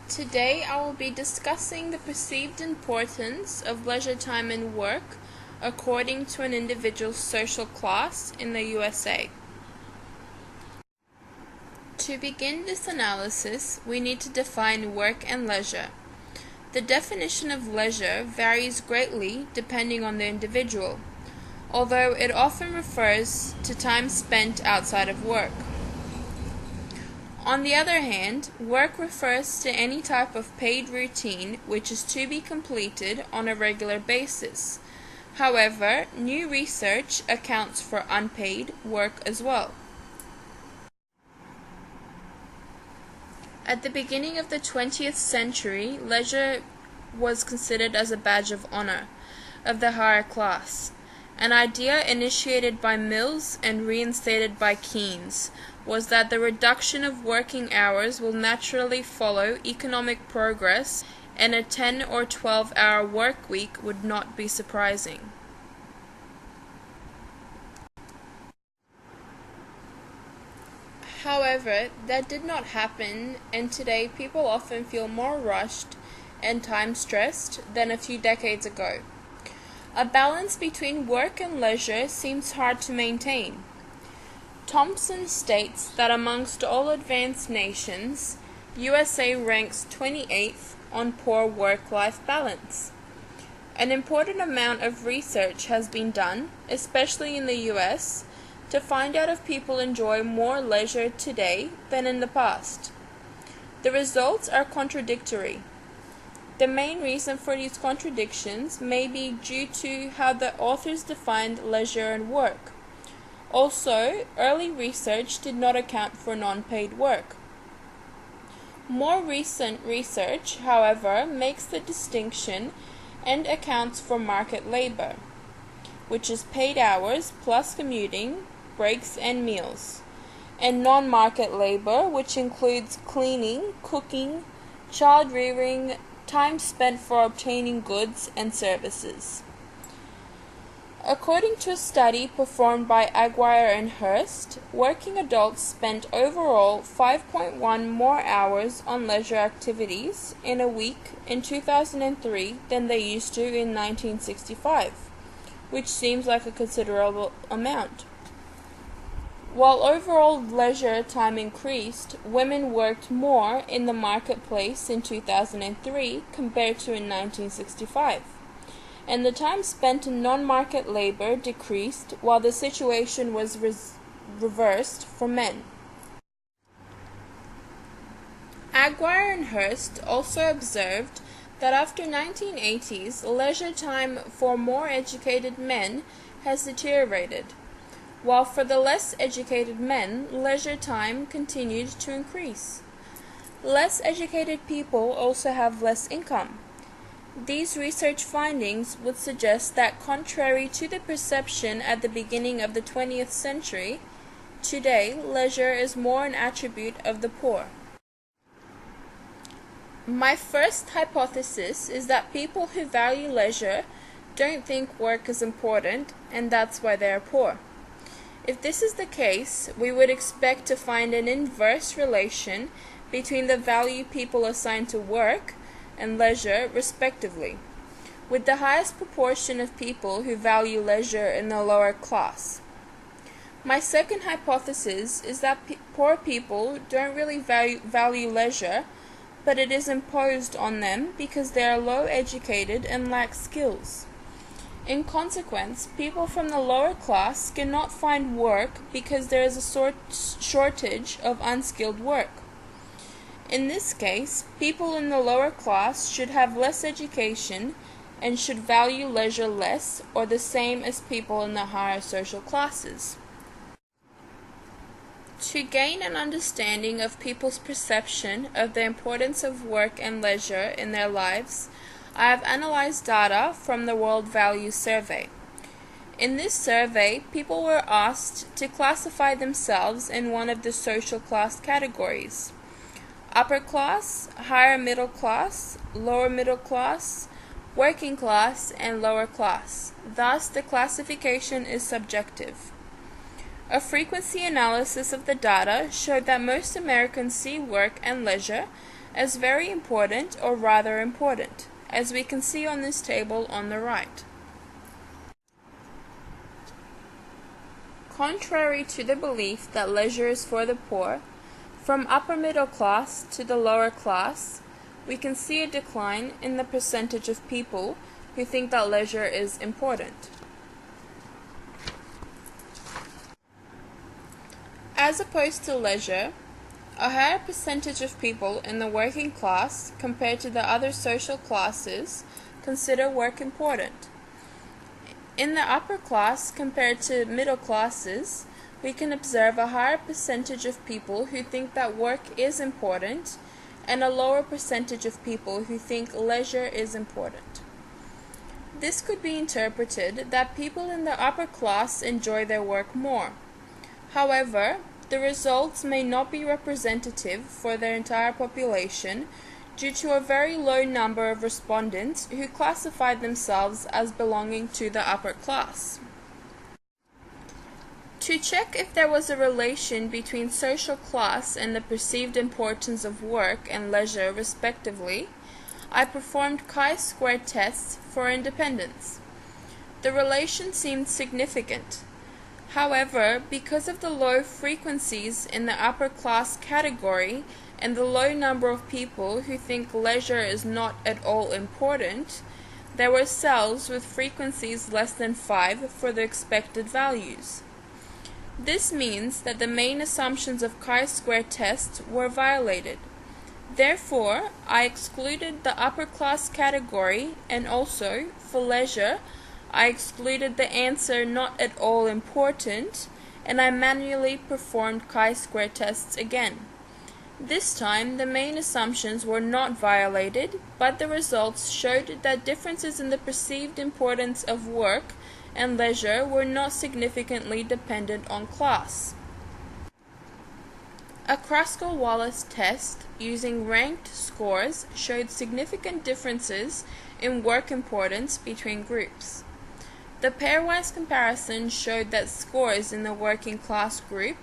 Today I will be discussing the perceived importance of leisure time and work according to an individual's social class in the USA. To begin this analysis, we need to define work and leisure. The definition of leisure varies greatly depending on the individual, although it often refers to time spent outside of work. On the other hand, work refers to any type of paid routine which is to be completed on a regular basis. However, new research accounts for unpaid work as well. At the beginning of the 20th century, leisure was considered as a badge of honor of the higher class. An idea initiated by Mills and reinstated by Keynes was that the reduction of working hours will naturally follow economic progress, and a 10 or 12-hour work week would not be surprising. However, that did not happen, and today people often feel more rushed and time-stressed than a few decades ago. A balance between work and leisure seems hard to maintain. Thompson states that amongst all advanced nations, USA ranks 28th on poor work-life balance. An important amount of research has been done, especially in the US, to find out if people enjoy more leisure today than in the past. The results are contradictory. The main reason for these contradictions may be due to how the authors defined leisure and work. Also, early research did not account for non-paid work. More recent research, however, makes the distinction and accounts for market labor, which is paid hours plus commuting, breaks and meals, and non-market labor, which includes cleaning, cooking, child rearing, time spent for obtaining goods and services. According to a study performed by Aguirre and Hurst, working adults spent overall 5.1 more hours on leisure activities in a week in 2003 than they used to in 1965, which seems like a considerable amount. While overall leisure time increased, women worked more in the marketplace in 2003 compared to in 1965, and the time spent in non-market labor decreased while the situation was reversed for men. Aguirre and Hurst also observed that after 1980s, leisure time for more educated men has deteriorated, while for the less educated men, leisure time continued to increase. Less educated people also have less income. These research findings would suggest that contrary to the perception at the beginning of the 20th century, today leisure is more an attribute of the poor. My first hypothesis is that people who value leisure don't think work is important, and that's why they are poor. If this is the case, we would expect to find an inverse relation between the value people assign to work and leisure, respectively, with the highest proportion of people who value leisure in the lower class. My second hypothesis is that poor people don't really value leisure, but it is imposed on them because they are low educated and lack skills. In consequence, people from the lower class cannot find work because there is a shortage of unskilled work. In this case, people in the lower class should have less education and should value leisure less or the same as people in the higher social classes. To gain an understanding of people's perception of the importance of work and leisure in their lives, I have analyzed data from the World Values Survey. In this survey, people were asked to classify themselves in one of the social class categories: upper class, higher middle class, lower middle class, working class, and lower class. Thus, the classification is subjective. A frequency analysis of the data showed that most Americans see work and leisure as very important or rather important, as we can see on this table on the right. Contrary to the belief that leisure is for the poor, from upper middle class to the lower class, we can see a decline in the percentage of people who think that leisure is important. As opposed to leisure, a higher percentage of people in the working class compared to the other social classes consider work important. In the upper class compared to middle classes, we can observe a higher percentage of people who think that work is important and a lower percentage of people who think leisure is important. This could be interpreted that people in the upper class enjoy their work more. However, the results may not be representative for their entire population due to a very low number of respondents who classified themselves as belonging to the upper class. To check if there was a relation between social class and the perceived importance of work and leisure respectively, I performed chi-square tests for independence. The relation seemed significant. However, because of the low frequencies in the upper class category and the low number of people who think leisure is not at all important, there were cells with frequencies less than 5 for the expected values. This means that the main assumptions of chi-square tests were violated. Therefore, I excluded the upper class category, and also, for leisure, I excluded the answer not at all important, and I manually performed chi-square tests again. This time, the main assumptions were not violated, but the results showed that differences in the perceived importance of work and leisure were not significantly dependent on class. A Kruskal-Wallis test using ranked scores showed significant differences in work importance between groups. The pairwise comparison showed that scores in the working class group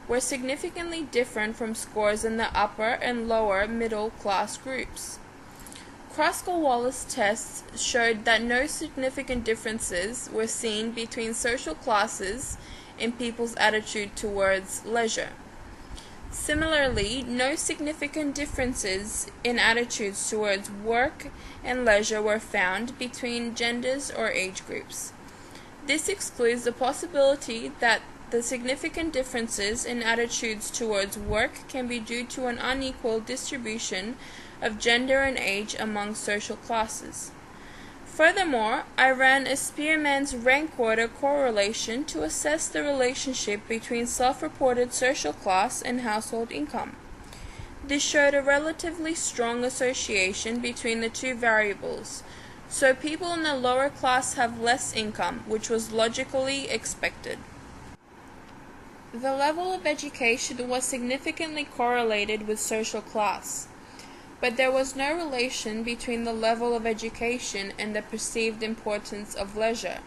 were significantly different from scores in the upper and lower middle class groups. Kruskal-Wallis tests showed that no significant differences were seen between social classes in people's attitude towards leisure. Similarly, no significant differences in attitudes towards work and leisure were found between genders or age groups. This excludes the possibility that the significant differences in attitudes towards work can be due to an unequal distribution of gender and age among social classes. Furthermore, I ran a Spearman's rank order correlation to assess the relationship between self-reported social class and household income. This showed a relatively strong association between the two variables, so people in the lower class have less income, which was logically expected. The level of education was significantly correlated with social class, but there was no relation between the level of education and the perceived importance of leisure.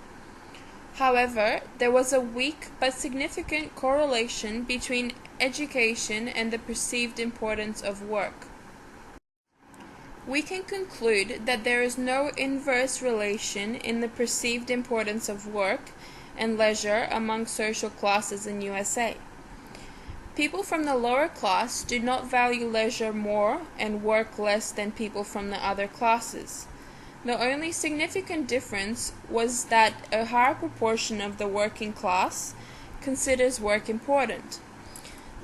However, there was a weak but significant correlation between education and the perceived importance of work. We can conclude that there is no inverse relation in the perceived importance of work and leisure among social classes in USA. People from the lower class do not value leisure more and work less than people from the other classes. The only significant difference was that a higher proportion of the working class considers work important.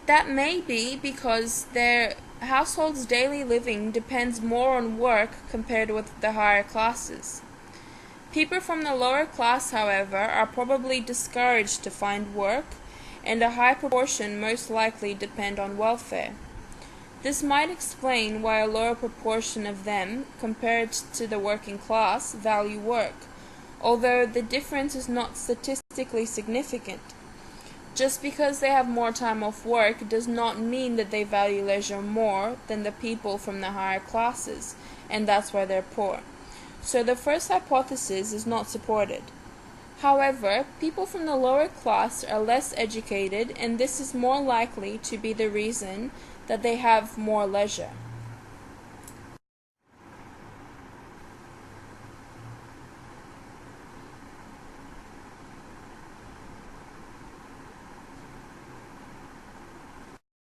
That may be because their household's daily living depends more on work compared with the higher classes. People from the lower class, however, are probably discouraged to find work, and a high proportion most likely depend on welfare. This might explain why a lower proportion of them, compared to the working class, value work, although the difference is not statistically significant. Just because they have more time off work does not mean that they value leisure more than the people from the higher classes, and that's why they're poor. So the first hypothesis is not supported. However, people from the lower class are less educated, and this is more likely to be the reason that they have more leisure.